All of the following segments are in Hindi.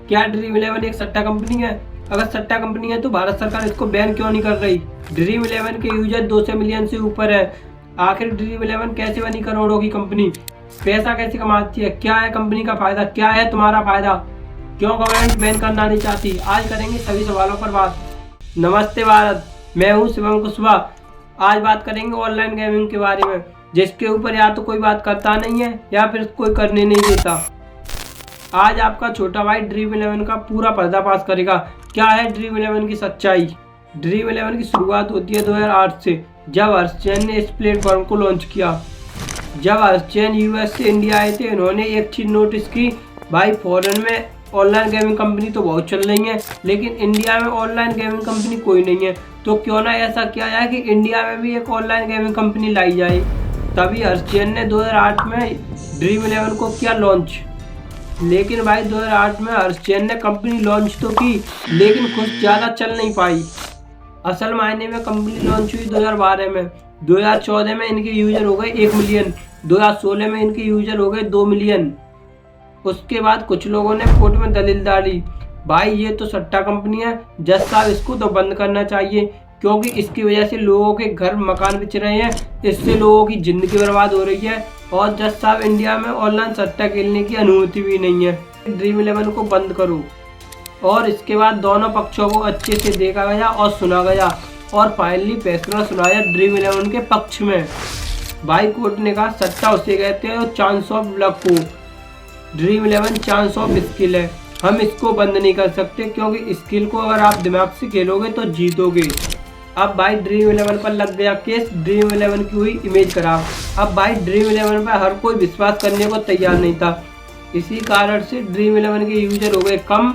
क्या ड्रीम इलेवन एक सट्टा कंपनी है? अगर सट्टा कंपनी है तो भारत सरकार इसको बैन क्यों नहीं कर रही? ड्रीम इलेवन के यूजर 200 मिलियन से ऊपर है। आखिर ड्रीम इलेवन कैसे बनी करोड़ों की कंपनी? पैसा कैसे कमाती है? क्या है कंपनी का फायदा? क्या है तुम्हारा फायदा? क्यों गवर्नमेंट बैन करना नहीं चाहती? आज करेंगे सभी सवालों पर बात। नमस्ते भारत, मैं हूँ शिवम कुशवाहा। आज बात करेंगे ऑनलाइन गेमिंग के बारे में, जिसके ऊपर या तो कोई बात करता नहीं है या फिर कोई करने नहीं देता। आज आपका छोटा भाई ड्रीम इलेवन का पूरा पर्दाफाश करेगा। क्या है ड्रीम इलेवन की सच्चाई? ड्रीम इलेवन की शुरुआत होती है 2008 से, जब हर्षचैन ने इस प्लेटफॉर्म को लॉन्च किया। जब हर्षचैन यूएस से इंडिया आए थे, इन्होंने एक चीज नोटिस की, भाई फॉरेन में ऑनलाइन गेमिंग कंपनी तो बहुत चल रही है, लेकिन इंडिया में ऑनलाइन गेमिंग कंपनी कोई नहीं है। तो क्यों ना ऐसा किया जाए कि इंडिया में भी एक ऑनलाइन गेमिंग कंपनी लाई जाए। तभी हर्षचैन ने 2008 में ड्रीम इलेवन को किया लॉन्च। लेकिन भाई 2008 में हर्षचैन ने कंपनी लॉन्च तो की, लेकिन कुछ ज़्यादा चल नहीं पाई। असल मायने में कंपनी लॉन्च हुई 2012 में। 2014 में इनके यूजर हो गए 1 मिलियन। 2016 में इनके यूजर हो गए 2 मिलियन। उसके बाद कुछ लोगों ने कोर्ट में दलील डाली, भाई ये तो सट्टा कंपनी है, जज साहब इसको तो बंद करना चाहिए, क्योंकि इसकी वजह से लोगों के घर मकान बिच रहे हैं, इससे लोगों की जिंदगी बर्बाद हो रही है। और जज साहब इंडिया में ऑनलाइन सट्टा खेलने की अनुमति भी नहीं है, ड्रीम इलेवन को बंद करो। और इसके बाद दोनों पक्षों को अच्छे से देखा गया और सुना गया, और फाइनली फैसला सुनाया ड्रीम इलेवन के पक्ष में। भाई कोर्ट ने कहा सट्टा उसे कहते हैं चांस ऑफ लक को, dream eleven chance of skill है, हम इसको बंद नहीं कर सकते, क्योंकि स्किल को अगर आप दिमाग से खेलोगे तो जीतोगे। अब भाई ड्रीम इलेवन पर लग गया केस, ड्रीम इलेवन की हुई इमेज खराब। अब भाई ड्रीम इलेवन पर हर कोई विश्वास करने को तैयार नहीं था, इसी कारण से ड्रीम इलेवन के यूजर हो गए कम।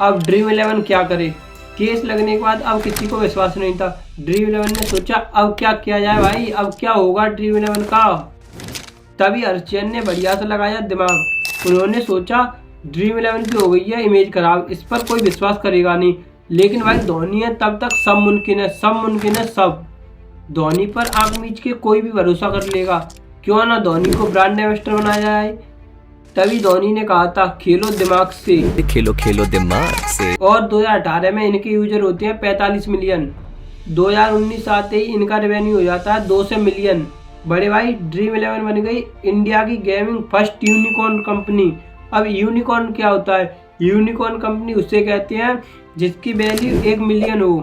अब ड्रीम इलेवन क्या करे? केस लगने के बाद अब किसी को विश्वास नहीं था। ड्रीम इलेवन ने सोचा अब क्या किया जाए भाई, अब क्या होगा ड्रीम इलेवन का? तभी हर्षचैन ने बढ़िया से लगाया दिमाग। उन्होंने सोचा ड्रीम इलेवन की हो गई है इमेज खराब, इस पर कोई विश्वास करेगा नहीं, लेकिन भाई धोनी है तब तक सब मुमकिन है, सब मुमकिन है सब। धोनी पर आंख मीच के कोई भी भरोसा कर लेगा, क्यों ना धोनी को ब्रांड एम्बेसडर बनाया जाए। तभी धोनी ने कहा था खेलो दिमाग से, खेलो खेलो दिमाग से। और 2018 में इनके यूजर होते हैं 45 मिलियन। 2019 आते ही इनका रेवेन्यू हो जाता है 200 मिलियन। बड़े भाई ड्रीम इलेवन बन गई इंडिया की गेमिंग फर्स्ट यूनिकॉर्न कंपनी। अब यूनिकॉर्न क्या होता है? यूनिकॉर्न कंपनी उसे कहते हैं जिसकी वैल्यू 1 मिलियन हो।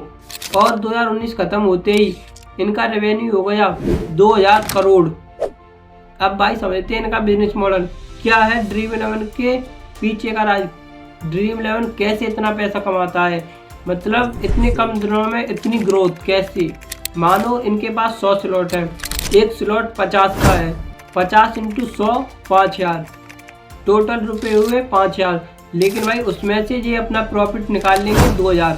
और 2019 खत्म होते ही इनका रेवेन्यू हो गया 2000 करोड़। अब भाई समझते हैं इनका बिजनेस मॉडल क्या है, ड्रीम इलेवन के पीछे का राज। ड्रीम इलेवन कैसे इतना पैसा कमाता है, मतलब इतने कम दिनों में इतनी ग्रोथ कैसे? मानो इनके पास 100 स्लॉट है, एक स्लॉट 50 का है, 50 × 100 5000, टोटल रुपए हुए 5000। लेकिन भाई उसमें से ये अपना प्रॉफिट निकाल लेंगे 2000,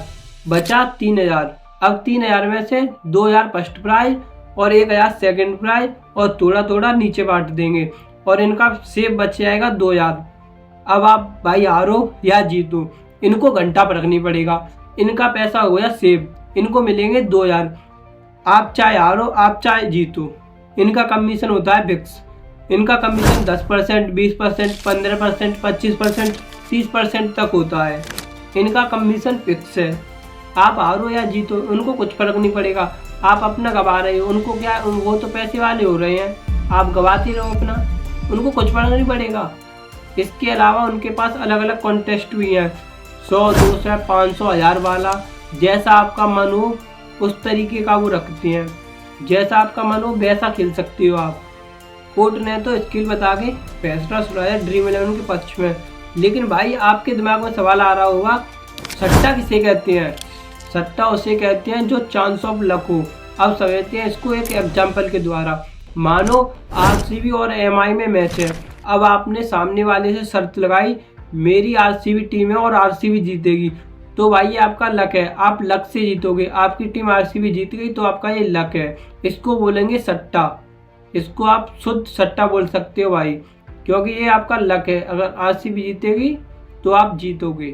बचा 3000। अब 3000 में से 2000 फर्स्ट प्राइज और 1000 सेकंड प्राइज, और थोड़ा थोड़ा नीचे बांट देंगे, और इनका सेव बच जाएगा 2000। अब आप भाई हारो या जीतो, इनको घंटा परखनी पड़ेगा, इनका पैसा हो गया सेव, इनको मिलेंगे 2000। आप चाहे हारो आप चाहे जीतो, इनका कमीशन होता है फिक्स। इनका कमीशन 10%, 20%, 15%, 25%, 30% तक होता है। इनका कमीशन फिक्स है। आप हारो या जीतो उनको कुछ फर्क नहीं पड़ेगा। आप अपना गवा रहे हो, उनको क्या, वो तो पैसे वाले हो रहे हैं, आप गवाते रहो अपना, उनको कुछ फर्क नहीं पड़ेगा। इसके अलावा उनके पास अलग अलग कॉन्टेस्ट भी हैं, 100, 200, 500, 1000 वाला। जैसा आपका मन हो उस तरीके का वो रखते हैं, जैसा आपका मन हो वैसा खेल सकते हो आप। कोर्ट ने तो स्किल बता के फैसला सुनाया ड्रीम इलेवन के पक्ष में। लेकिन भाई आपके दिमाग में सवाल आ रहा होगा, सट्टा किसे कहते हैं? सट्टा उसे कहते हैं जो चांस ऑफ लक हो। अब समझते हैं इसको एक एग्जाम्पल के द्वारा। मानो आरसीबी और एमआई में मैच है। अब आपने सामने वाले से शर्त लगाई, मेरी आरसीबी टीम है और आरसीबी जीतेगी, तो भाई ये आपका लक है, आप लक से जीतोगे। आपकी टीम आरसीबी जीत गई तो आपका ये लक है, इसको बोलेंगे सट्टा। इसको आप शुद्ध सट्टा बोल सकते हो भाई, क्योंकि ये आपका लक है, अगर आरसीबी जीतेगी तो आप जीतोगे।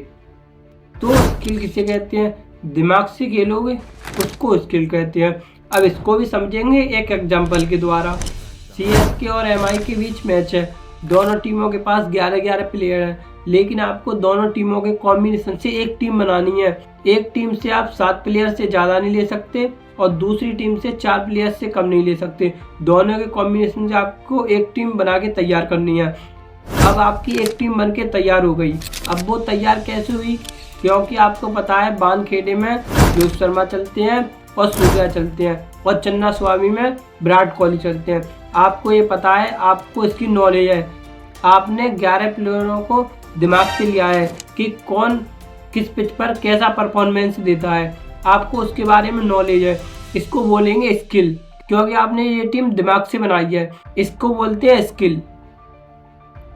तो स्किल किसे कहते हैं? दिमाग से खेलोगे उसको स्किल कहते हैं। अब इसको भी समझेंगे एक एग्जाम्पल के द्वारा। सीएसके और एमआई के बीच मैच है, दोनों टीमों के पास 11-11 प्लेयर हैं। लेकिन आपको दोनों टीमों के कॉम्बिनेशन से एक टीम बनानी है। एक टीम से आप 7 प्लेयर से ज़्यादा नहीं ले सकते और दूसरी टीम से 4 प्लेयर से कम नहीं ले सकते। दोनों के कॉम्बिनेशन से आपको एक टीम बना के तैयार करनी है। अब आपकी एक टीम बन के तैयार हो गई। अब वो तैयार कैसे हुई? क्योंकि आपको पता है वानखेड़े में रोहित शर्मा चलते हैं और सूर्या चलते हैं और चन्ना स्वामी में विराट कोहली चलते हैं। आपको ये पता है, आपको इसकी नॉलेज है। आपने 11 प्लेयरों को दिमाग से लिया है कि कौन किस पिच पर कैसा परफॉर्मेंस देता है। आपको उसके बारे में नॉलेज है। इसको बोलेंगे स्किल, क्योंकि आपने ये टीम दिमाग से बनाई है। इसको बोलते हैं स्किल।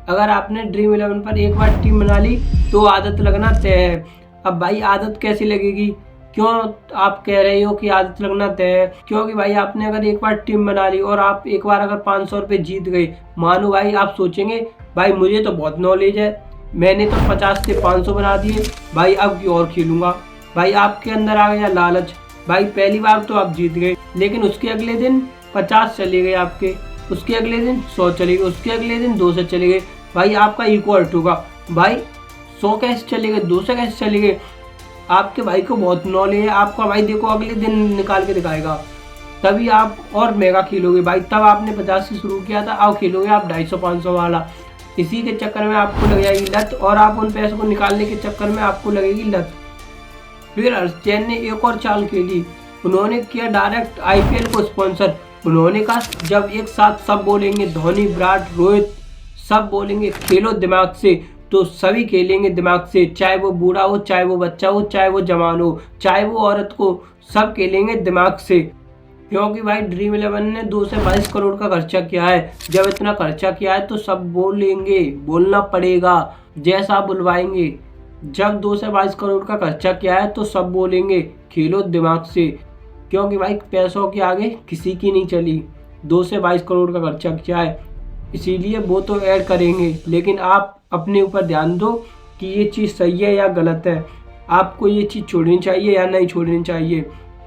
अगर आपने ड्रीम 11 पर एक बार टीम बना ली तो आदत लगना तय है। अब भाई आदत कैसे लगेगी? क्यों आप कह रहे हो कि आदत लगना तय है? क्योंकि भाई आपने अगर एक बार टीम बना ली और आप एक बार अगर 500 रुपये जीत गए, मानो भाई आप सोचेंगे भाई मुझे तो बहुत नॉलेज है, मैंने तो 50 से 500 बना दिए, भाई अब की और खेलूंगा। भाई आपके अंदर आ गया लालच। भाई पहली बार तो आप जीत गए, लेकिन उसके अगले दिन 50 चले गए आपके, उसके अगले दिन 100 चले गए, उसके अगले दिन 200 चले गए। भाई आपका इक्वल होगा। भाई 100 कैसे चले गए, 200 कैसे चले गए? आपके भाई को बहुत नॉलेज है। आपका भाई देखो अगले दिन निकाल के दिखाएगा, तभी आप और मेगा खेलोगे। भाई तब आपने 50 से शुरू किया था, अब खेलोगे आप 250-500 वाला। इसी के चक्कर में आपको लग जाएगी लत और आप उन पैसों को निकालने के चक्कर में आपको लगेगी लत। फिर हर्षचैन ने एक और चाल खेली। उन्होंने किया डायरेक्ट IPL को स्पॉन्सर। उन्होंने कहा जब एक साथ सब बोलेंगे, धोनी, विराट, रोहित सब बोलेंगे खेलो दिमाग से, तो सभी खेलेंगे दिमाग से। चाहे वो बूढ़ा हो, चाहे वो बच्चा हो, चाहे वो जवान हो, चाहे वो औरत को, सब खेलेंगे दिमाग से। क्योंकि भाई ड्रीम 11 ने 2 से 22 करोड़ का खर्चा किया है। जब इतना खर्चा किया है तो सब बोलेंगे, बोलना पड़ेगा जैसा बुलवाएंगे। जब 2 से 22 करोड़ का खर्चा किया है तो सब बोलेंगे खेलो दिमाग से। क्योंकि भाई पैसों के आगे किसी की नहीं चली। 2 से 22 करोड़ का खर्चा किया है, इसीलिए वो तो ऐड करेंगे। लेकिन आप अपने ऊपर ध्यान दो कि ये चीज़ सही है या गलत है। आपको ये चीज़ छोड़नी चाहिए या नहीं छोड़नी चाहिए।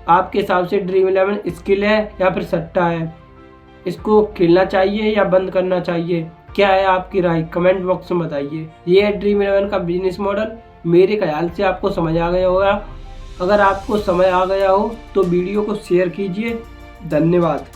आपके हिसाब से ड्रीम 11 स्किल है या फिर सट्टा है? इसको खेलना चाहिए या बंद करना चाहिए? क्या है आपकी राय? कमेंट बॉक्स में बताइए। ये है ड्रीम 11 का बिजनेस मॉडल। मेरे ख्याल से आपको समझ आ गया होगा। अगर आपको समझ आ गया हो तो वीडियो को शेयर कीजिए। धन्यवाद।